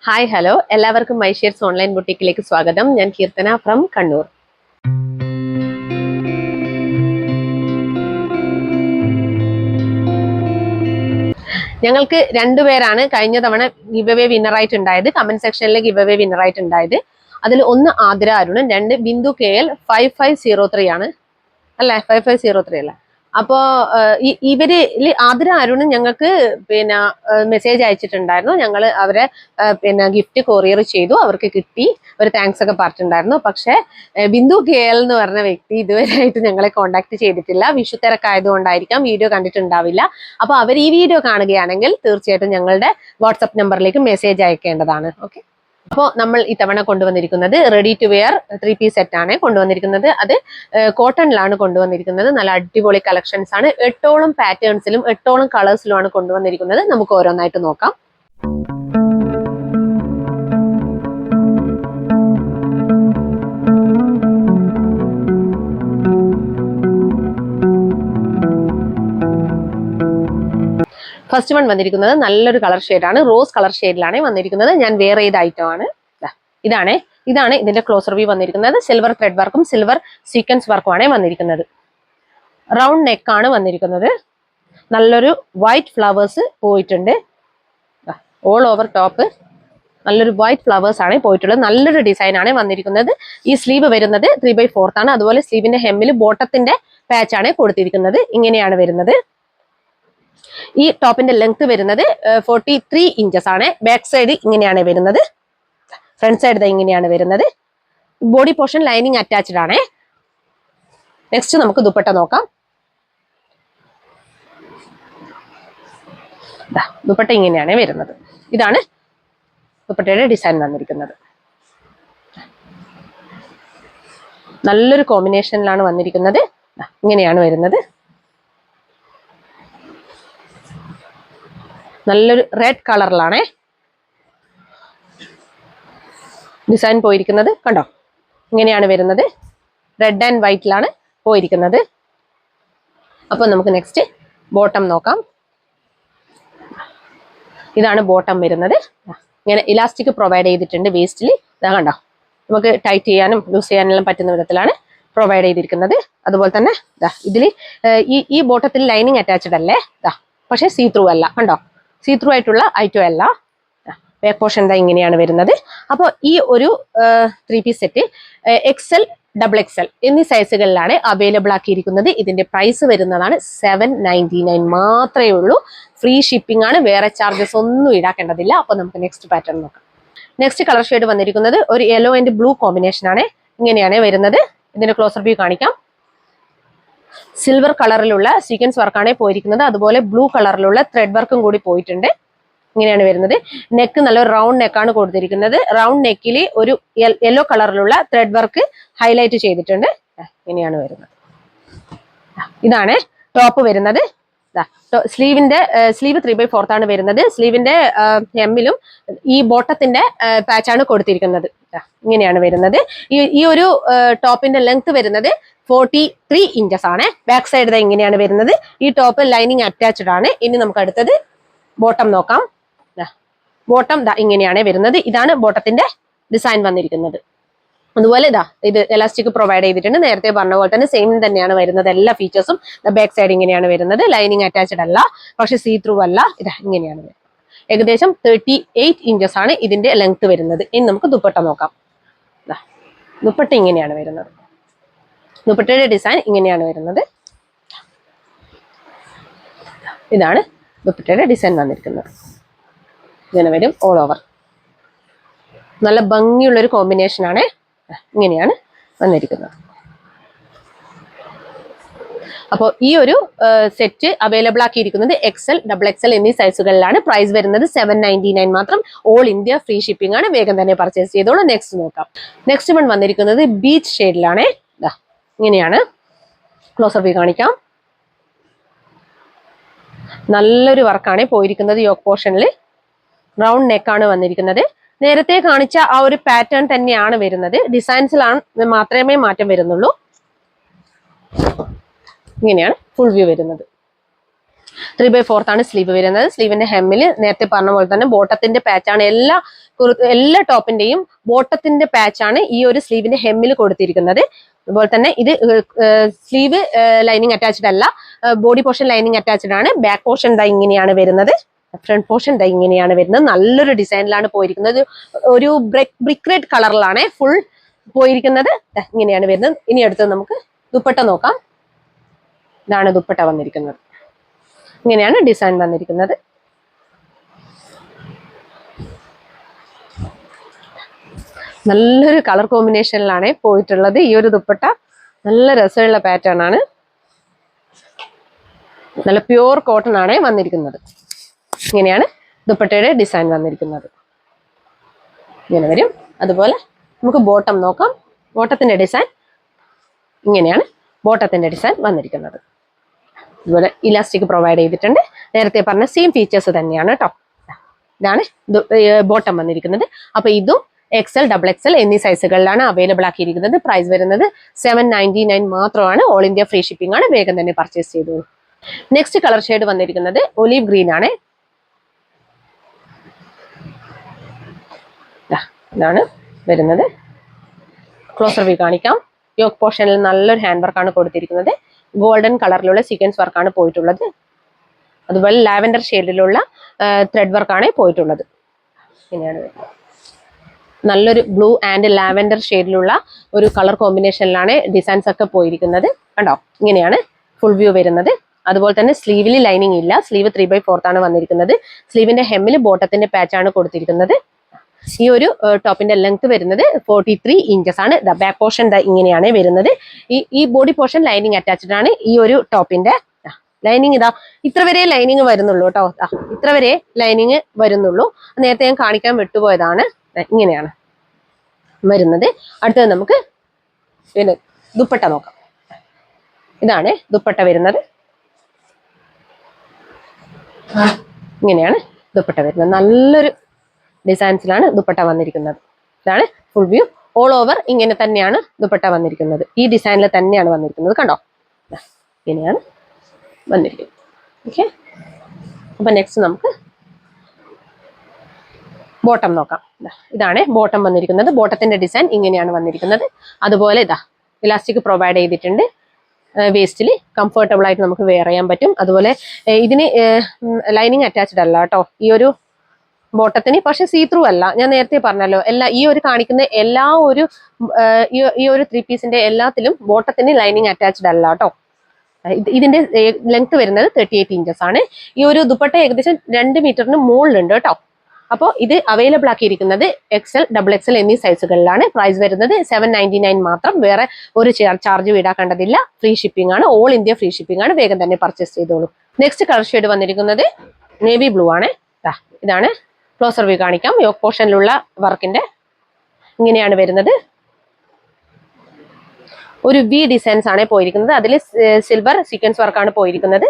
Hi hello എല്ലാവർക്കും മൈഷേർസ് online ബുട്ടീക്കിലേക്ക് സ്വാഗതം. ഞാൻ കീർത്തന ഫ്രം കണ്ണൂർ. ഞങ്ങൾക്ക് രണ്ടുപേരാണ് കഴിഞ്ഞ തവണ ഗിവ് അവേ വിന്നറായിട്ടുണ്ടായത്. കമന്റ് സെക്ഷനിൽ ഗിവ് അവേ വിന്നറായിട്ടുണ്ടായത്. അതിൽ ഒന്ന് ആതിര അരുണും, രണ്ട് ബിന്ദു KL 5503 ആണ് അല്ലേ? 5503 അല്ലേ? അപ്പോ ഇവര് ആതിര അരുണും ഞങ്ങൾക്ക് പിന്നെ മെസ്സേജ് അയച്ചിട്ടുണ്ടായിരുന്നു. ഞങ്ങൾ അവരെ പിന്നെ ഗിഫ്റ്റ് കൊറിയർ ചെയ്തു, അവർക്ക് കിട്ടി, ഒരു താങ്ക്സ് ഒക്കെ പറഞ്ഞിട്ടുണ്ടായിരുന്നു. പക്ഷെ ബിന്ദു KL എന്ന് പറഞ്ഞ വ്യക്തി ഇതുവരെയായിട്ട് ഞങ്ങളെ കോണ്ടാക്ട് ചെയ്തിട്ടില്ല. വിഷു തിരക്കായതുകൊണ്ടായിരിക്കാം, വീഡിയോ കണ്ടിട്ടുണ്ടാവില്ല. അപ്പൊ അവർ ഈ വീഡിയോ കാണുകയാണെങ്കിൽ തീർച്ചയായിട്ടും ഞങ്ങളുടെ വാട്സപ്പ് നമ്പറിലേക്ക് മെസ്സേജ് അയക്കേണ്ടതാണ്. ഓക്കെ. അപ്പോൾ നമ്മൾ ഇത്തവണ കൊണ്ടുവന്നിരിക്കുന്നത് ready to wear 3-piece set ആണ് കൊണ്ടുവന്നിരിക്കുന്നത്. അത് കോട്ടണിലാണ് കൊണ്ടുവന്നിരിക്കുന്നത്. നല്ല അടിപൊളി കളക്ഷൻസ് ആണ്. 8ഓളം പാറ്റേൺസിലും 8ഓളം കളേഴ്സിലുമാണ് കൊണ്ടുവന്നിരിക്കുന്നത്. നമുക്ക് ഓരോന്നായിട്ട് നോക്കാം. ഫസ്റ്റ് വൺ വന്നിരിക്കുന്നത് നല്ലൊരു കളർ ഷെയ്ഡാണ്. റോസ് കളർ ഷെയ്ഡിലാണ് വന്നിരിക്കുന്നത്. ഞാൻ വെയർ ചെയ്ത ഐറ്റം ആണ്. ഇതാണ് ഇതിന്റെ ക്ലോസർ വ്യൂ വന്നിരിക്കുന്നത്. സിൽവർ ത്രെഡ് വർക്കും സിൽവർ സീക്വൻസ് വർക്കും ആണ് വന്നിരിക്കുന്നത്. റൗണ്ട് നെക്ക് ആണ് വന്നിരിക്കുന്നത്. നല്ലൊരു വൈറ്റ് ഫ്ലവേഴ്സ് പോയിട്ടുണ്ട്. ഓൾ ഓവർ ടോപ്പ് നല്ലൊരു വൈറ്റ് ഫ്ലവേഴ്സ് ആണ് പോയിട്ടുള്ളത്. നല്ലൊരു ഡിസൈൻ ആണ് വന്നിരിക്കുന്നത്. ഈ സ്ലീവ് വരുന്നത് 3/4 ആണ്. അതുപോലെ സ്ലീവിന്റെ ഹെമ്മിൽ ബോട്ടത്തിന്റെ പാച്ച് ആണ് കൊടുത്തിരിക്കുന്നത്. ഇങ്ങനെയാണ് വരുന്നത്. ഈ ടോപ്പിന്റെ ലെങ്ത് വരുന്നത് 43 ഇഞ്ചസ് ആണ്. ബാക്ക് സൈഡ് ഇങ്ങനെയാണ് വരുന്നത്. ഫ്രണ്ട് സൈഡ് ഇങ്ങനെയാണ് വരുന്നത്. ബോഡി പോർഷൻ ലൈനിങ് അറ്റാച്ച്ഡ് ആണ്. നെക്സ്റ്റ് നമുക്ക് ദുപ്പട്ട നോക്കാം. ദുപ്പട്ട ഇങ്ങനെയാണ് വരുന്നത്. ഇതാണ് ദുപ്പട്ടയുടെ ഡിസൈൻ വന്നിരിക്കുന്നത്. നല്ലൊരു കോമ്പിനേഷനിലാണ് വന്നിരിക്കുന്നത്. ഇങ്ങനെയാണ് വരുന്നത്. നല്ലൊരു റെഡ് കളറിലാണ് ഡിസൈൻ പോയിരിക്കുന്നത്. കണ്ടോ, ഇങ്ങനെയാണ് വരുന്നത്. റെഡ് ആൻഡ് വൈറ്റിലാണ് പോയിരിക്കുന്നത്. അപ്പൊ നമുക്ക് നെക്സ്റ്റ് ബോട്ടം നോക്കാം. ഇതാണ് ബോട്ടം വരുന്നത്. ഇങ്ങനെ ഇലാസ്റ്റിക് പ്രൊവൈഡ് ചെയ്തിട്ടുണ്ട് വേസ്റ്റിൽ. ഇതാ കണ്ടോ, നമുക്ക് ടൈറ്റ് ചെയ്യാനും ലൂസ് ചെയ്യാനെല്ലാം പറ്റുന്ന വിധത്തിലാണ് പ്രൊവൈഡ് ചെയ്തിരിക്കുന്നത്. അതുപോലെ തന്നെ ഇതിൽ ഈ ബോട്ടത്തിൽ ലൈനിങ് അറ്റാച്ച്ഡ് അല്ലേ, പക്ഷെ സീ ത്രൂ അല്ല. കണ്ടോ, സീ ത്രൂ ആയിട്ടുള്ള ഐറ്റം അല്ല. ബാക്ക് പോർഷൻ ഇങ്ങനെയാണ് വരുന്നത്. അപ്പോൾ ഈ ഒരു 3-piece സെറ്റ് XL, XXL എന്നീ സൈസുകളിലാണ് അവൈലബിൾ ആക്കിയിരിക്കുന്നത്. ഇതിന്റെ പ്രൈസ് വരുന്നതാണ് 799 മാത്രമേ ഉള്ളൂ. ഫ്രീ ഷിപ്പിംഗ് ആണ്. വേറെ ചാർജസ് ഒന്നും ഈടാക്കേണ്ടതില്ല. അപ്പൊ നമുക്ക് നെക്സ്റ്റ് പാറ്റേൺ നോക്കാം. നെക്സ്റ്റ് കളർ ഷെയ്ഡ് വന്നിരിക്കുന്നത് ഒരു യെല്ലോ ആൻഡ് ബ്ലൂ കോമ്പിനേഷൻ ആണ്. ഇങ്ങനെയാണ് വരുന്നത്. ഇതിന്റെ ക്ലോസർ വ്യൂ കാണിക്കാം. സിൽവർ കളറിലുള്ള സീക്വൻസ് വർക്കാണ് പോയിരിക്കുന്നത്. അതുപോലെ ബ്ലൂ കളറിലുള്ള ത്രെഡ് വർക്കും കൂടി പോയിട്ടുണ്ട്. ഇങ്ങനെയാണ് വരുന്നത്. നെക്ക് നല്ല റൗണ്ട് നെക്കാണ് കൊടുത്തിരിക്കുന്നത്. റൗണ്ട് നെക്കിൽ ഒരു യെല്ലോ കളറിലുള്ള ത്രെഡ് വർക്ക് ഹൈലൈറ്റ് ചെയ്തിട്ടുണ്ട്. ഇങ്ങനെയാണ് വരുന്നത്. ഇതാണ് ടോപ്പ് വരുന്നത്. സ്ലീവ് 3/4 ആണ് വരുന്നത്. സ്ലീവിന്റെ ഹെമ്മിലും ഈ ബോട്ടത്തിന്റെ പാച്ചാണ് കൊടുത്തിരിക്കുന്നത്. ഇങ്ങനെയാണ് വരുന്നത്. ഈ ഒരു ടോപ്പിന്റെ ലെങ്ത് വരുന്നത് 43 ഇഞ്ചസ് ആണ്. ബാക്ക് സൈഡ് ഇങ്ങനെയാണ് വരുന്നത്. ഈ ടോപ്പ് ലൈനിങ് അറ്റാച്ച്ഡ് ആണ്. ഇനി നമുക്ക് അടുത്തത് ബോട്ടം നോക്കാം. ബോട്ടം ഇങ്ങനെയാണ് വരുന്നത്. ഇതാണ് ബോട്ടത്തിന്റെ ഡിസൈൻ വന്നിരിക്കുന്നത്. അതുപോലെ ഇത് എലാസ്റ്റിക് പ്രൊവൈഡ് ചെയ്തിട്ടുണ്ട്. നേരത്തെ പറഞ്ഞ പോലെ തന്നെ സെയിം തന്നെയാണ് വരുന്നത്. എല്ലാ ഫീച്ചേഴ്സും. ബാക്ക് സൈഡ് ഇങ്ങനെയാണ് വരുന്നത്. ലൈനിങ് അറ്റാച്ച്ഡ് അല്ല, പക്ഷെ സീ ത്രൂ അല്ല. ഇങ്ങനെയാണ് വരുന്നത്. ഏകദേശം 38 ഇഞ്ചസ് ആണ് ഇതിന്റെ ലെങ്ത് വരുന്നത്. ഇനി നമുക്ക് ദുപ്പട്ട നോക്കാം. ദുപ്പട്ട ഇങ്ങനെയാണ് വരുന്നത്. ദുപ്പട്ടയുടെ ഡിസൈൻ ഇങ്ങനെയാണ് വരുന്നത്. ഇതാണ് ദുപ്പട്ടയുടെ ഡിസൈൻ വന്നിരിക്കുന്നത്. ഇങ്ങനെ വരും ഓൾ ഓവർ. നല്ല ഭംഗിയുള്ളൊരു കോമ്പിനേഷൻ ആണ്. ഇങ്ങനെയാണ് വന്നിരിക്കുന്നത്. അപ്പോൾ ഈ ഒരു സെറ്റ് അവൈലബിൾ ആക്കിയിരിക്കുന്നത് XL, XXL എന്നീ സൈസുകളിലാണ്. പ്രൈസ് വരുന്നത് 799 മാത്രം. ഓൾ ഇന്ത്യ ഫ്രീ ഷിപ്പിംഗ് ആണ്. വേഗം തന്നെ പർച്ചേസ് ചെയ്തോളൂ. നെക്സ്റ്റ് നോക്കാം. നെക്സ്റ്റ് വൺ വന്നിരിക്കുന്നത് ബീച്ച് ഷെയ്ഡിലാണ്. ഇങ്ങനെയാണ് ക്ലോസർ വ്യൂ കാണിക്കാം. നല്ലൊരു വർക്കാണ് പോയിരിക്കുന്നത്. യോക്ക് പോർഷനിൽ റൗണ്ട് നെക്കാണ് വന്നിരിക്കുന്നത്. നേരത്തെ കാണിച്ച ആ ഒരു പാറ്റേൺ തന്നെയാണ് വരുന്നത്. ഡിസൈൻസിലാണ് മാത്രമേ മാറ്റം വരുന്നുള്ളൂ. ഇങ്ങനെയാണ് ഫുൾ വ്യൂ വരുന്നത്. 3/4 ആണ് സ്ലീവ് വരുന്നത്. സ്ലീവിന്റെ ഹെമ്മിൽ നേരത്തെ പറഞ്ഞ പോലെ തന്നെ ബോട്ടത്തിന്റെ പാച്ചാണ് എല്ലാ എല്ലാ ടോപ്പിന്റെയും ബോട്ടത്തിന്റെ പാച്ചാണ് ഈ ഒരു സ്ലീവിന്റെ ഹെമ്മിൽ കൊടുത്തിരിക്കുന്നത്. അതുപോലെ തന്നെ ഇത് സ്ലീവ് ലൈനിങ് അറ്റാച്ച്ഡ് അല്ല, ബോഡി പോർഷൻ ലൈനിങ് അറ്റാച്ച്ഡ് ആണ്. ബാക്ക് പോർഷൻ ദാ ഇങ്ങനെയാണ് വരുന്നത്, ഫ്രണ്ട് പോർഷൻ ദാ ഇങ്ങനെയാണ് വരുന്നത്. നല്ലൊരു ഡിസൈനിലാണ് പോയിരിക്കുന്നത്. ഒരു ബ്രിക്ക് റെഡ് കളറിലാണ് ഫുൾ പോയിരിക്കുന്നത്. ഇങ്ങനെയാണ് വരുന്നത്. ഇനി അടുത്ത് നമുക്ക് ദുപ്പട്ട നോക്കാം. ഇതാണ് ദുപ്പട്ട വന്നിരിക്കുന്നത്. ഇങ്ങനെയാണ് ഡിസൈൻ വന്നിരിക്കുന്നത്. നല്ലൊരു കളർ കോമ്പിനേഷനിലാണ് പോയിട്ടുള്ളത്. ഈ ഒരു ദുപ്പട്ട നല്ല രസമുള്ള പാറ്റേൺ ആണ്. നല്ല പ്യൂർ കോട്ടൺ ആണ് വന്നിരിക്കുന്നത്. ഇങ്ങനെയാണ് ദുപ്പട്ടയുടെ ഡിസൈൻ വന്നിരിക്കുന്നത്. ഇങ്ങനെ വരും. അതുപോലെ നമുക്ക് ബോട്ടം നോക്കാം. ബോട്ടത്തിന്റെ ഡിസൈൻ ഇങ്ങനെയാണ് ബോട്ടത്തിന്റെ ഡിസൈൻ വന്നിരിക്കുന്നത്. അതുപോലെ ഇലാസ്റ്റിക് പ്രൊവൈഡ് ചെയ്തിട്ടുണ്ട്. നേരത്തെ പറഞ്ഞ സെയിം ഫീച്ചേഴ്സ് തന്നെയാണ് കേട്ടോ. ഇതാണ് ബോട്ടം വന്നിരിക്കുന്നത്. അപ്പൊ ഇതും XL, XXL എന്നീ സൈസുകളിലാണ് അവൈലബിൾ ആക്കിയിരിക്കുന്നത്. പ്രൈസ് വരുന്നത് 799 മാത്രമാണ്. ഓൾ ഇന്ത്യ ഫ്രീ ഷിപ്പിംഗ് ആണ്. വേഗം തന്നെ പർച്ചേസ് ചെയ്തോളൂ. നെക്സ്റ്റ് കളർ ഷെയ്ഡ് വന്നിരിക്കുന്നത് ഒലീവ് ഗ്രീൻ ആണ്. ഇതാണ് വരുന്നത്. ക്ലോസർ വ്യൂ കാണിക്കാം. യോക്ക് പോർഷനിൽ നല്ലൊരു ഹാൻഡ് വർക്കാണ് കൊടുത്തിരിക്കുന്നത്. ഗോൾഡൻ കളറിലുള്ള സീക്വൻസ് വർക്കാണ് പോയിട്ടുള്ളത്. അതുപോലെ ലാവൻഡർ ഷെയ്ഡിലുള്ള ത്രെഡ് വർക്കാണ് പോയിട്ടുള്ളത്. ഇങ്ങനെയാണ് വരുന്നത്. നല്ലൊരു ബ്ലൂ ആൻഡ് ലാവൻഡർ ഷെയ്ഡിലുള്ള ഒരു കളർ കോമ്പിനേഷനിലാണ് ഡിസൈൻസ് ഒക്കെ പോയിരിക്കുന്നത്. കണ്ടോ, ഇങ്ങനെയാണ് ഫുൾ വ്യൂ വരുന്നത്. അതുപോലെ തന്നെ സ്ലീവിൽ ലൈനിങ് ഇല്ല. സ്ലീവ് 3/4 ആണ് വന്നിരിക്കുന്നത്. സ്ലീവിന്റെ ഹെമ്മിൽ ബോട്ടത്തിന്റെ പാച്ചാണ് കൊടുത്തിരിക്കുന്നത്. ഈ ഒരു ടോപ്പിന്റെ ലെങ്ത് വരുന്നത് 43 ഇഞ്ചസ് ആണ്. ബാക്ക് പോർഷൻ ഇങ്ങനെയാണ് വരുന്നത്. ഈ ബോഡി പോർഷൻ ലൈനിങ് അറ്റാച്ച്ഡ് ആണ്. ഈ ഒരു ടോപ്പിന്റെ ലൈനിങ് ഇതാ ഇത്ര വരെ ലൈനിങ് വരുന്നുള്ളൂ കേട്ടോ. ഇത്ര വരെ ലൈനിങ് വരുന്നുള്ളൂ. നേരത്തെ ഞാൻ കാണിക്കാൻ വിട്ടുപോയതാണ്. ഇങ്ങനെയാണ് വരുന്നത്. അടുത്തത് നമുക്ക് പിന്നെ ദുപ്പട്ട നോക്കാം. ഇതാണ് ദുപ്പട്ട വരുന്നത്. ഇങ്ങനെയാണ് ദുപ്പട്ട വരുന്നത്. നല്ലൊരു ഡിസൈൻസിലാണ് ദുപ്പട്ട വന്നിരിക്കുന്നത്. ഇതാണ് ഫുൾ വ്യൂ. ഓൾ ഓവർ ഇങ്ങനെ തന്നെയാണ് ദുപ്പട്ട വന്നിരിക്കുന്നത്. ഈ ഡിസൈനിൽ തന്നെയാണ് വന്നിരിക്കുന്നത്. കണ്ടോ, ഇങ്ങനെയാണ് വന്നിരിക്കുന്നത്. ഓക്കെ, അപ്പൊ നെക്സ്റ്റ് നമുക്ക് ബോട്ടം നോക്കാം. ഇതാണ് ബോട്ടം വന്നിരിക്കുന്നത്. ബോട്ടത്തിന്റെ ഡിസൈൻ ഇങ്ങനെയാണ് വന്നിരിക്കുന്നത്. അതുപോലെ ഇതാ ഇലാസ്റ്റിക് പ്രൊവൈഡ് ചെയ്തിട്ടുണ്ട്. വേസ്റ്റിൽ കംഫർട്ടബിൾ ആയിട്ട് നമുക്ക് വെയർ ചെയ്യാൻ പറ്റും. അതുപോലെ ഇതിന് ലൈനിങ് അറ്റാച്ച്ഡ് അല്ല കേട്ടോ ഈ ഒരു ബോട്ടത്തിന്. പക്ഷെ സീ ത്രൂ അല്ല. ഞാൻ നേരത്തെ പറഞ്ഞല്ലോ, ഈ ഒരു കാണിക്കുന്ന എല്ലാ ഒരു ഈ ഒരു 3 പീസിന്റെ എല്ലാത്തിലും ബോട്ടത്തിന് ലൈനിങ് അറ്റാച്ച്ഡ് അല്ല കേട്ടോ. ഇതിന്റെ ലെങ്ത് വരുന്നത് 38 ഇഞ്ചസ് ആണ്. ഈ ഒരു ദുപ്പട്ട ഏകദേശം 2 മീറ്ററിന് മുകളിലുണ്ട് കേട്ടോ. അപ്പോൾ ഇത് അവൈലബിൾ ആക്കിയിരിക്കുന്നത് XL, XXL എന്നീ സൈസുകളിലാണ്. പ്രൈസ് വരുന്നത് 799 മാത്രം. വേറെ ഒരു ചാർജ് ഈടാക്കേണ്ടതില്ല. ഫ്രീ ഷിപ്പിംഗ് ആണ്. ഓൾ ഇന്ത്യ ഫ്രീ ഷിപ്പിംഗ് ആണ്. വേഗം തന്നെ പർച്ചേസ് ചെയ്തോളൂ. നെക്സ്റ്റ് കളർ ഷെയ്ഡ് വന്നിരിക്കുന്നത് നേവി ബ്ലൂ ആണ്. ഇതാണ് ക്ലോസർ വ്യൂ കാണിക്കാം. യോക്ക് പോർഷനിലുള്ള വർക്കിന്റെ ഇങ്ങനെയാണ് വരുന്നത്. ഒരു വി ഡിസൈൻസ് ആണ് പോയിരിക്കുന്നത്. അതിൽ സിൽവർ സീക്വൻസ് വർക്കാണ് പോയിരിക്കുന്നത്.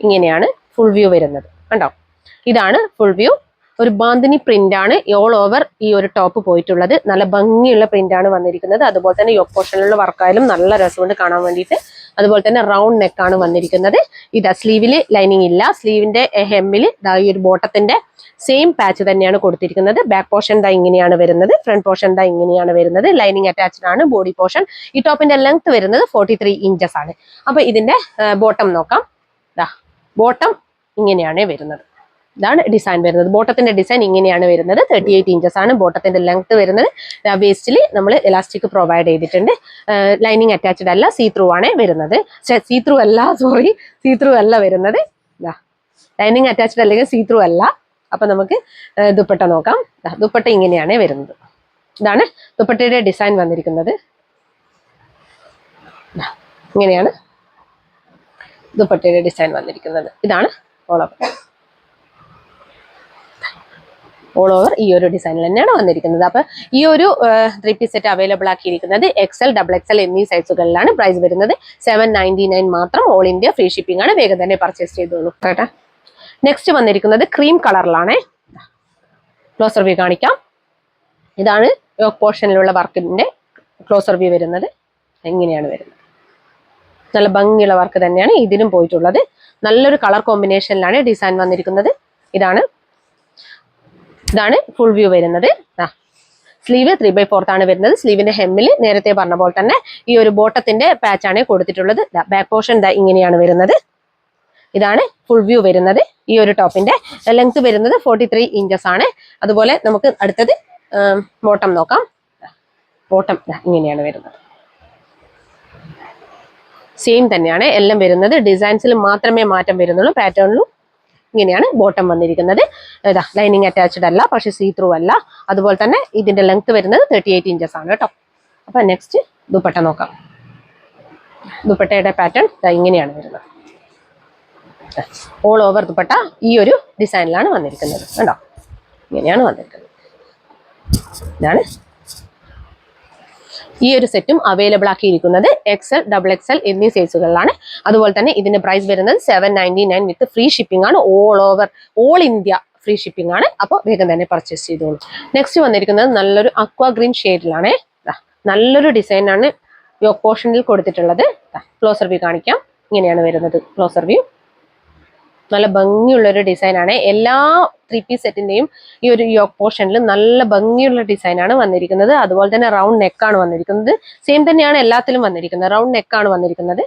ഇങ്ങനെയാണ് ഫുൾ വ്യൂ വരുന്നത്. കണ്ടോ, ഇതാണ് ഫുൾ വ്യൂ. ഒരു ബാന്തിനി പ്രിന്റ് ആണ് ഓൾ ഓവർ ഈ ഒരു ടോപ്പ് പോയിട്ടുള്ളത്. നല്ല ഭംഗിയുള്ള പ്രിന്റ് ആണ് വന്നിരിക്കുന്നത്. അതുപോലെ തന്നെ യോക്ക് പോർഷനിലുള്ള വർക്കായാലും നല്ല രസമുണ്ട് കാണാൻ വേണ്ടിയിട്ട്. അതുപോലെ തന്നെ റൗണ്ട് നെക്ക് ആണ് വന്നിരിക്കുന്നത്. ഇതാ സ്ലീവില് ലൈനിങ് ഇല്ല. സ്ലീവിന്റെ ഹെമ്മിൽ ഈ ഒരു ബോട്ടത്തിന്റെ സെയിം പാച്ച് തന്നെയാണ് കൊടുത്തിരിക്കുന്നത്. ബാക്ക് പോർഷൻ ദാ ഇങ്ങനെയാണ് വരുന്നത്. ഫ്രണ്ട് പോർഷൻ ദാ ഇങ്ങനെയാണ് വരുന്നത്. ലൈനിങ് അറ്റാച്ച്ഡ് ആണ്. ബോഡി പോർഷൻ ഈ ടോപ്പിന്റെ ലെങ്ത് വരുന്നത് 43 ഇഞ്ചസ് ആണ്. അപ്പൊ ഇതിന്റെ ബോട്ടം നോക്കാം. ബോട്ടം ഇങ്ങനെയാണ് വരുന്നത്. ഇതാണ് ഡിസൈൻ വരുന്നത്. ബോട്ടത്തിന്റെ ഡിസൈൻ ഇങ്ങനെയാണ് വരുന്നത്. 38 ഇഞ്ചസ് ആണ് ബോട്ടത്തിന്റെ ലെങ്ത് വരുന്നത്. വേസ്റ്റിൽ നമ്മൾ ഇലാസ്റ്റിക് പ്രൊവൈഡ് ചെയ്തിട്ടുണ്ട്. ലൈനിങ് അറ്റാച്ച്ഡ് അല്ല. സീ ത്രൂ ആണ് വരുന്നത്. സീ ത്രൂ അല്ല വരുന്നത്. ലൈനിങ് അറ്റാച്ച്ഡ് അല്ലെങ്കിൽ സീ ത്രൂ അല്ല. അപ്പൊ നമുക്ക് ദുപ്പട്ട നോക്കാം. ദുപ്പട്ട ഇങ്ങനെയാണ് വരുന്നത്. ഇതാണ് ദുപ്പട്ടയുടെ ഡിസൈൻ വന്നിരിക്കുന്നത്. ഇങ്ങനെയാണ് ദുപ്പട്ടയുടെ ഡിസൈൻ വന്നിരിക്കുന്നത്. ഇതാണ് ഓൾ ഓവർ ഈ ഒരു ഡിസൈനിൽ തന്നെയാണ് വന്നിരിക്കുന്നത്. അപ്പൊ ഈ ഒരു 3 പീസ് സെറ്റ് അവൈലബിൾ ആക്കിയിരിക്കുന്നത് XL, XXL എന്നീ സൈസുകളിലാണ്. പ്രൈസ് വരുന്നത് 799 മാത്രം. ഓൾ ഇന്ത്യ ഫ്രീ ഷിപ്പിംഗ് ആണ്. വേഗം തന്നെ പർച്ചേസ് ചെയ്തോളൂ. കേട്ടോ, നെക്സ്റ്റ് വന്നിരിക്കുന്നത് ക്രീം കളറിലാണ്. ക്ലോസർ വ്യൂ കാണിക്കാം. ഇതാണ് യോക്ക് പോർഷനിലുള്ള വർക്കിന്റെ ക്ലോസർ വ്യൂ വരുന്നത്. എങ്ങനെയാണ് വരുന്നത്. നല്ല ഭംഗിയുള്ള വർക്ക് തന്നെയാണ് ഇതിനും പോയിട്ടുള്ളത്. നല്ലൊരു കളർ കോമ്പിനേഷനിലാണ് ഡിസൈൻ വന്നിരിക്കുന്നത്. ഇതാണ് ഇതാണ് ഫുൾ വ്യൂ വരുന്നത്. സ്ലീവ് 3/4 ആണ് വരുന്നത്. സ്ലീവിന്റെ ഹെമ്മിൽ നേരത്തെ പറഞ്ഞ പോലെ തന്നെ ഈ ഒരു ബോട്ടത്തിന്റെ പാച്ച് ആണ് കൊടുത്തിട്ടുള്ളത്. ബാക്ക് പോർഷൻ ഇങ്ങനെയാണ് വരുന്നത്. ഇതാണ് ഫുൾ വ്യൂ വരുന്നത്. ഈ ഒരു ടോപ്പിന്റെ ലെങ്ത് വരുന്നത് 43 ഇഞ്ചസ് ആണ്. അതുപോലെ നമുക്ക് അടുത്തത് ബോട്ടം നോക്കാം. ബോട്ടം ഇങ്ങനെയാണ് വരുന്നത്. സെയിം തന്നെയാണ് എല്ലാം വരുന്നത്. ഡിസൈൻസിൽ മാത്രമേ മാറ്റം വരുന്നുള്ളൂ. പാറ്റേണിലും ഇങ്ങനെയാണ് ബോട്ടം വന്നിരിക്കുന്നത്. ലൈനിങ് അറ്റാച്ച്ഡ് അല്ല, പക്ഷെ സീ ത്രൂ അല്ല. അതുപോലെ തന്നെ ഇതിന്റെ ലെങ്ത് വരുന്നത് 38 ഇഞ്ചസ് ആണ് കേട്ടോ. അപ്പൊ നെക്സ്റ്റ് ദുപ്പട്ട നോക്കാം. ദുപ്പട്ടയുടെ പാറ്റേൺ ഇങ്ങനെയാണ് വരുന്നത്. ഓൾ ഓവർ ദുപ്പട്ട ഈ ഒരു ഡിസൈനിലാണ് വന്നിരിക്കുന്നത്. കണ്ടോ, ഇങ്ങനെയാണ് വന്നിരിക്കുന്നത്. ഇതാണ് ഈ ഒരു സെറ്റും അവൈലബിൾ ആക്കിയിരിക്കുന്നത് XL, XXL എന്നീ സൈസുകളിലാണ്. അതുപോലെ തന്നെ ഇതിന്റെ പ്രൈസ് വരുന്നത് 799 വിത്ത് ഫ്രീ ഷിപ്പിംഗ് ആണ്. ഓൾ ഇന്ത്യ ഫ്രീ ഷിപ്പിംഗ് ആണ്. അപ്പോൾ വേഗം തന്നെ പർച്ചേസ് ചെയ്തോളൂ. നെക്സ്റ്റ് വന്നിരിക്കുന്നത് നല്ലൊരു അക്വാ ഗ്രീൻ ഷെയ്ഡിലാണ്. നല്ലൊരു ഡിസൈൻ ആണ് യോക്ക് പോർഷനിൽ കൊടുത്തിട്ടുള്ളത്. ക്ലോസർ വ്യൂ കാണിക്കാം. ഇങ്ങനെയാണ് വരുന്നത് ക്ലോസർ വ്യൂ. നല്ല ഭംഗിയുള്ള ഒരു ഡിസൈൻ ആണ്. എല്ലാ 3 പീസ് സെറ്റിന്റെയും ഈ ഒരു യോക്ക് പോർഷനിൽ നല്ല ഭംഗിയുള്ള ഡിസൈൻ ആണ് വന്നിരിക്കുന്നത്. അതുപോലെ തന്നെ റൗണ്ട് നെക്കാണ് വന്നിരിക്കുന്നത്. സെയിം തന്നെയാണ് എല്ലാത്തിലും വന്നിരിക്കുന്നത്. റൗണ്ട് നെക്കാണ് വന്നിരിക്കുന്നത്.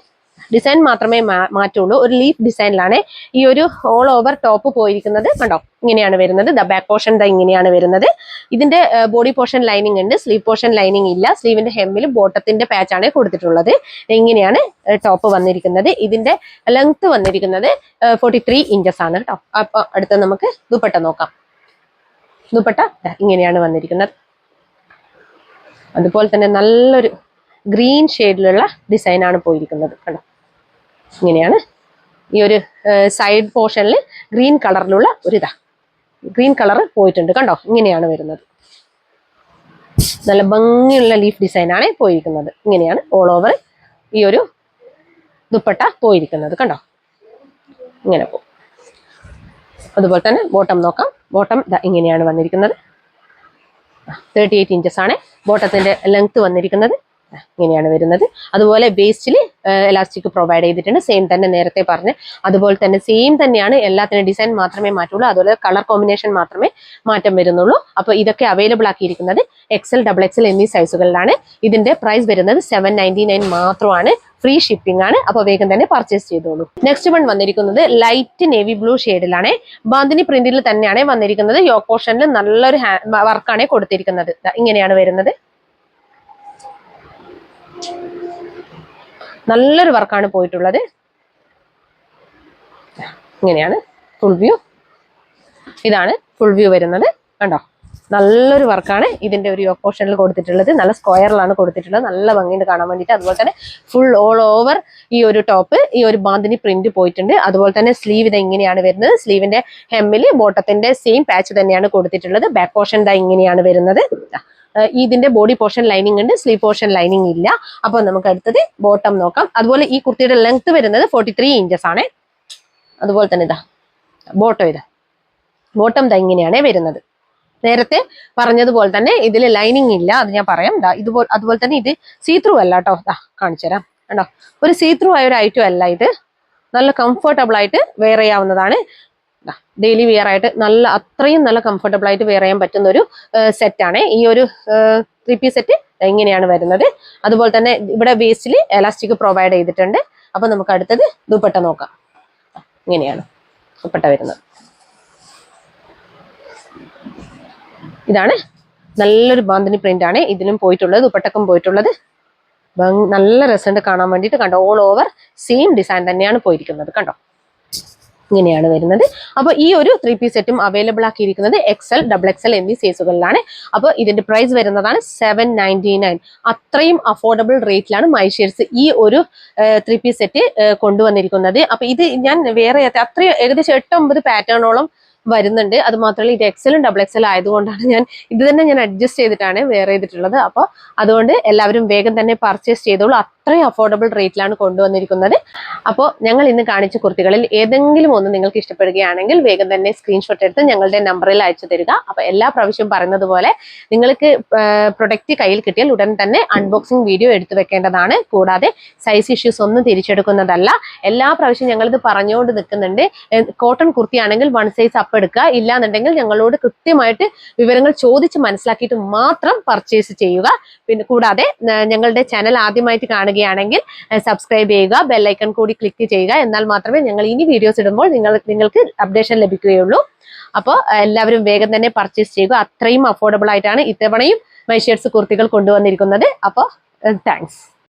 ഡിസൈൻ മാത്രമേ മാറ്റുള്ളൂ. ഒരു ലീഫ് ഡിസൈനിലാണ് ഈ ഒരു ഓൾ ഓവർ ടോപ്പ് പോയിരിക്കുന്നത്. കണ്ടോ, ഇങ്ങനെയാണ് വരുന്നത്. ബാക്ക് പോർഷൻ ഇങ്ങനെയാണ് വരുന്നത്. ഇതിന്റെ ബോഡി പോർഷൻ ലൈനിങ് ഉണ്ട്, സ്ലീവ് പോർഷൻ ലൈനിങ് ഇല്ല. സ്ലീവിന്റെ ഹെമ്മിൽ ബോട്ടത്തിന്റെ പാച്ചാണ് കൊടുത്തിട്ടുള്ളത്. ഇങ്ങനെയാണ് ടോപ്പ് വന്നിരിക്കുന്നത്. ഇതിന്റെ ലെങ്ത് വന്നിരിക്കുന്നത് 43 ഇഞ്ചസ് ആണ് കേട്ടോ. അപ്പൊ അടുത്ത നമുക്ക് ദുപ്പട്ട നോക്കാം. ദുപ്പട്ട ഇങ്ങനെയാണ് വന്നിരിക്കുന്നത്. അതുപോലെ തന്നെ നല്ലൊരു ഗ്രീൻ ഷെയ്ഡിലുള്ള ഡിസൈൻ ആണ് പോയിരിക്കുന്നത്. കണ്ടോ, ഇങ്ങനെയാണ് ഈ ഒരു സൈഡ് പോർഷനിൽ ഗ്രീൻ കളറിലുള്ള ഒരു ഗ്രീൻ കളർ പോയിട്ടുണ്ട്. കണ്ടോ, ഇങ്ങനെയാണ് വരുന്നത്. നല്ല ഭംഗിയുള്ള ലീഫ് ഡിസൈൻ ആണ് പോയിരിക്കുന്നത്. ഇങ്ങനെയാണ് ഓൾ ഓവർ ഈ ഒരു ദുപ്പട്ട പോയിരിക്കുന്നത്. കണ്ടോ, ഇങ്ങനെ പോകും. അതുപോലെ തന്നെ ബോട്ടം നോക്കാം. ബോട്ടം ഇങ്ങനെയാണ് വന്നിരിക്കുന്നത്. 38 ഇഞ്ചസ് ആണ് ബോട്ടത്തിന്റെ ലെങ്ത് വന്നിരിക്കുന്നത്. ഇങ്ങനെയാണ് വരുന്നത്. അതുപോലെ വേസ്റ്റിൽ എലാസ്റ്റിക് പ്രൊവൈഡ് ചെയ്തിട്ടുണ്ട്. സെയിം തന്നെ നേരത്തെ പറഞ്ഞ് അതുപോലെ തന്നെ സെയിം തന്നെയാണ്. എല്ലാത്തിനും ഡിസൈൻ മാത്രമേ മാറ്റുള്ളൂ. അതുപോലെ കളർ കോമ്പിനേഷൻ മാത്രമേ മാറ്റം വരുന്നുള്ളൂ. അപ്പോൾ ഇതൊക്കെ അവൈലബിൾ ആക്കിയിരിക്കുന്നത് XL, XXL എന്നീ സൈസുകളിലാണ്. ഇതിന്റെ പ്രൈസ് വരുന്നത് 799 മാത്രമാണ്. ഫ്രീ ഷിപ്പിംഗ് ആണ്. അപ്പോൾ വേഗം തന്നെ പർച്ചേസ് ചെയ്തോളൂ. നെക്സ്റ്റ് വൺ വന്നിരിക്കുന്നത് ലൈറ്റ് നേവി ബ്ലൂ ഷെയ്ഡിലാണ്. ബാന്തിനി പ്രിന്റിൽ തന്നെയാണ് വന്നിരിക്കുന്നത്. യോക്ക് പോർഷനിൽ നല്ലൊരു വർക്കാണ് കൊടുത്തിരിക്കുന്നത്. ഇങ്ങനെയാണ് വരുന്നത്. നല്ലൊരു വർക്കാണ് പോയിട്ടുള്ളത്. ഇങ്ങനെയാണ് ഫുൾ വ്യൂ. ഇതാണ് ഫുൾ വ്യൂ വരുന്നത്. കണ്ടോ, നല്ലൊരു വർക്കാണ് ഇതിന്റെ ഒരു യോക്ക് പോർഷനിൽ കൊടുത്തിട്ടുള്ളത്. നല്ല സ്ക്വയറിലാണ് കൊടുത്തിട്ടുള്ളത്. നല്ല ഭംഗിയുണ്ട് കാണാൻ വേണ്ടിയിട്ട്. അതുപോലെ തന്നെ ഫുൾ ഓൾ ഓവർ ഈ ഒരു ടോപ്പ് ഈ ഒരു ബാന്തിനി പ്രിന്റ് പോയിട്ടുണ്ട്. അതുപോലെ തന്നെ സ്ലീവ് ഇങ്ങനെയാണ് വരുന്നത്. സ്ലീവിന്റെ ഹെമ്മിൽ ബോട്ടത്തിന്റെ സെയിം പാച്ച് തന്നെയാണ് കൊടുത്തിട്ടുള്ളത്. ബാക്ക് പോർഷൻ ഇങ്ങനെയാണ് വരുന്നത്. ഇതിന്റെ ബോഡി പോർഷൻ ലൈനിങ് ഉണ്ട്, സ്ലീവ് പോർഷൻ ലൈനിങ് ഇല്ല. അപ്പൊ നമുക്ക് അടുത്തത് ബോട്ടം നോക്കാം. അതുപോലെ ഈ കുർത്തിയുടെ ലെങ്ത് വരുന്നത് 43 ഇഞ്ചസ് ആണ്. അതുപോലെ തന്നെ ബോട്ടം ഇങ്ങനെയാണ് വരുന്നത്. നേരത്തെ പറഞ്ഞതുപോലെ തന്നെ ഇതിൽ ലൈനിങ് ഇല്ല, അത് ഞാൻ പറയാം. അതുപോലെ തന്നെ ഇത് സീ ത്രൂ അല്ല കേട്ടോ. കാണിച്ചു തരാം. കണ്ടോ, ഒരു സീ ത്രൂ ആയ ഒരു ഐറ്റം അല്ല ഇത്. നല്ല കംഫർട്ടബിൾ ആയിട്ട് വെയർ ചെയ്യാവുന്നതാണ്. ഡെയിലി വെയർ ആയിട്ട് അത്രയും നല്ല കംഫർട്ടബിൾ ആയിട്ട് വെയർ ചെയ്യാൻ പറ്റുന്ന ഒരു സെറ്റാണ് ഈ ഒരു 3 പീസ് സെറ്റ്. ഇങ്ങനെയാണ് വരുന്നത്. അതുപോലെ തന്നെ ഇവിടെ വേസ്റ്റിൽ എലാസ്റ്റിക് പ്രൊവൈഡ് ചെയ്തിട്ടുണ്ട്. അപ്പൊ നമുക്ക് അടുത്തത് ദുപ്പട്ട നോക്കാം. ഇങ്ങനെയാണ് ദുപ്പട്ട വരുന്നത്. ഇതാണ് നല്ലൊരു ബാന്തിനി പ്രിന്റ് ആണ് ഇതിലും പോയിട്ടുള്ളത്. ദുപ്പട്ടക്കും പോയിട്ടുള്ളത്. നല്ല രസമുണ്ട് കാണാൻ വേണ്ടിയിട്ട്. കണ്ടോ, ഓൾ ഓവർ സെയിം ഡിസൈൻ തന്നെയാണ് പോയിരിക്കുന്നത്. കണ്ടോ, ഇങ്ങനെയാണ് വരുന്നത്. അപ്പൊ ഈ ഒരു 3 പീസ് സെറ്റും അവൈലബിൾ ആക്കിയിരിക്കുന്നത് XL, XXL എന്നീ സൈസുകളിലാണ്. അപ്പൊ ഇതിന്റെ പ്രൈസ് വരുന്നതാണ് 799. അത്രയും അഫോർഡബിൾ റേറ്റിലാണ് മൈഷേഴ്സ് ഈ ഒരു 3 പീസ് സെറ്റ് കൊണ്ടുവന്നിരിക്കുന്നത്. അപ്പൊ ഇത് ഞാൻ വേറെ അത്രയും ഏകദേശം 8-9 പാറ്റേണോളം വരുന്നുണ്ട്. അത് മാത്രമല്ല ഇത് XL, XXL ആയതുകൊണ്ടാണ് ഇത് തന്നെ ഞാൻ അഡ്ജസ്റ്റ് ചെയ്തിട്ടാണ് വെയർ ചെയ്തിട്ടുള്ളത്. അപ്പോൾ അതുകൊണ്ട് എല്ലാവരും വേഗം തന്നെ പർച്ചേസ് ചെയ്തോളൂ. അത്രയും അഫോർഡബിൾ റേറ്റിലാണ് കൊണ്ടുവന്നിരിക്കുന്നത്. അപ്പോൾ ഞങ്ങൾ ഇന്ന് കാണിച്ച കുർത്തികളിൽ ഏതെങ്കിലും ഒന്ന് നിങ്ങൾക്ക് ഇഷ്ടപ്പെടുകയാണെങ്കിൽ വേഗം തന്നെ സ്ക്രീൻഷോട്ട് എടുത്ത് ഞങ്ങളുടെ നമ്പറിൽ അയച്ചു തരിക. അപ്പോൾ എല്ലാ പ്രാവശ്യവും പറയുന്നത് പോലെ നിങ്ങൾക്ക് പ്രൊഡക്റ്റ് കയ്യിൽ കിട്ടിയാൽ ഉടൻ തന്നെ അൺബോക്സിംഗ് വീഡിയോ എടുത്തു വെക്കേണ്ടതാണ്. കൂടാതെ സൈസ് ഇഷ്യൂസ് ഒന്നും തിരിച്ചെടുക്കുന്നതല്ല. എല്ലാ പ്രാവശ്യവും ഞങ്ങളിത് പറഞ്ഞുകൊണ്ട് നിൽക്കുന്നുണ്ട്. കോട്ടൺ കുർത്തിയാണെങ്കിൽ 1 സൈസ് അപ്പ് ഉറപ്പെടുക്കുക. ഇല്ലാന്നുണ്ടെങ്കിൽ ഞങ്ങളോട് കൃത്യമായിട്ട് വിവരങ്ങൾ ചോദിച്ച് മനസ്സിലാക്കിയിട്ട് മാത്രം പർച്ചേസ് ചെയ്യുക. പിന്നെ കൂടാതെ ഞങ്ങളുടെ ചാനൽ ആദ്യമായിട്ട് കാണുകയാണെങ്കിൽ സബ്സ്ക്രൈബ് ചെയ്യുക, ബെല്ലൈക്കൺ കൂടി ക്ലിക്ക് ചെയ്യുക. എന്നാൽ മാത്രമേ ഞങ്ങൾ ഇനി വീഡിയോസ് ഇടുമ്പോൾ നിങ്ങൾക്ക് അപ്ഡേഷൻ ലഭിക്കുകയുള്ളൂ. അപ്പോൾ എല്ലാവരും വേഗം തന്നെ പർച്ചേസ് ചെയ്യുക. അത്രയും അഫോർഡബിൾ ആയിട്ടാണ് ഇത്തവണയും മൈ ഷേർട്സ് കുർത്തികൾ കൊണ്ടുവന്നിരിക്കുന്നത്. അപ്പോൾ താങ്ക്സ്.